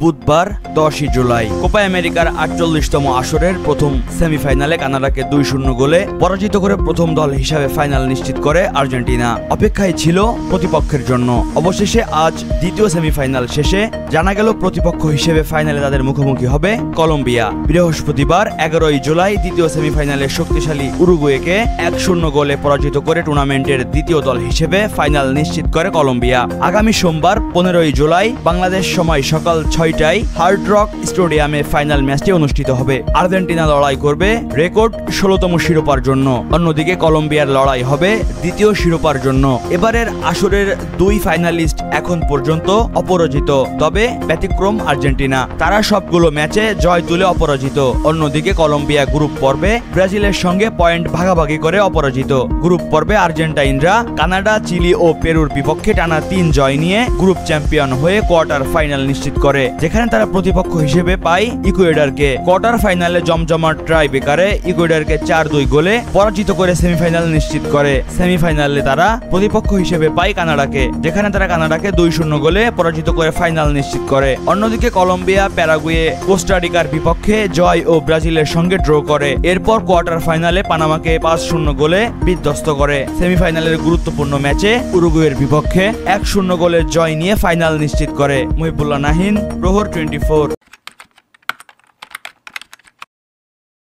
বুধবার 10 জুলাই। কোপা আমেরিকার 48তম আসরের প্রথম সেমিফাইনালে কানাডাকে 2-0 গোলে পরাজিত করে প্রথম দল হিসাবে ফাইনাল নিশ্চিত করে আর্জেন্টিনা। অপেক্ষায় ছিল প্রতিপক্ষের জন্য। অবশেষে আজ দ্বিতীয় সেমিফাইনাল শেষে জানা গেল প্রতিপক্ষ হিসেবে ফাইনালে তাদের মুখোমুখি হবে কলম্বিয়া। বৃহস্পতিবার 11 জুলাই দ্বিতীয় সেমিফাইনালে শক্তিশালী উরুগুয়েকে 1-0 গোলে পরাজিত করে টুর্নামেন্টের দ্বিতীয় দল হিসেবে ফাইনাল নিশ্চিত করে কলম্বিয়া। আগামী সোমবার 15 জুলাই বাংলাদেশ সময় সকাল 6টায় হার্ড রক স্টেডিয়ামে ফাইনাল ম্যাচটি অনুষ্ঠিত হবে। আর্জেন্টিনা লড়াই করবে রেকর্ড 16তম শিরোপার জন্য, অন্যদিকে কলম্বিয়ার লড়াই হবে দ্বিতীয় শিরোপার জন্য। এবারের আসরের দুই ফাইনালিস্ট এখন পর্যন্ত অপরাজিত, তবে ব্যতিক্রম আর্জেন্টিনা। তারা সবগুলো ম্যাচে জয় তুলে অপরাজিত। অন্যদিকে কলম্বিয়া গ্রুপ পর্বে ব্রাজিলের সঙ্গে পয়েন্ট ভাগাভাগি করে অপরাজিত। গ্রুপ পর্বে আর্জেন্টাইনরা কানাডা, চিলি ও পেরুর বিপক্ষে টানা 3 জয় নিয়ে গ্রুপ চ্যাম্পিয়ন হয়ে কোয়ার্টার ফাইনাল নিশ্চিত করে, যেখানে তারা প্রতিপক্ষ হিসেবে পায় ইকুয়েডরকে। কোয়ার্টার ফাইনালে জমজমাট ট্রাই বেকারে ইকুয়েডরকে 4-2 গোলে পরাজিত করে সেমিফাইনাল নিশ্চিত করে। সেমিফাইনালে তারা প্রতিপক্ষ হিসেবে পায় কানাডাকে, যেখানে তারা কানাডাকে 2-0 গোলে পরাজিত করে ফাইনাল নিশ্চিত করে। অন্যদিকে কলম্বিয়া প্যারাগুয়ে, কোস্টারিকার বিপক্ষে জয় ও ব্রাজিলের সঙ্গে ড্র করে। এরপর কোয়ার্টার ফাইনালে পানামাকে 5-0 গোলে বিধ্বস্ত করে। সেমিফাইনালের গুরুত্বপূর্ণ ম্যাচে উরুগুয়ের বিপক্ষে 1-0 গোলের জয় নিয়ে ফাইনাল নিশ্চিত করে। মুহিবুল্লাহ নাহিন, প্রহর 24।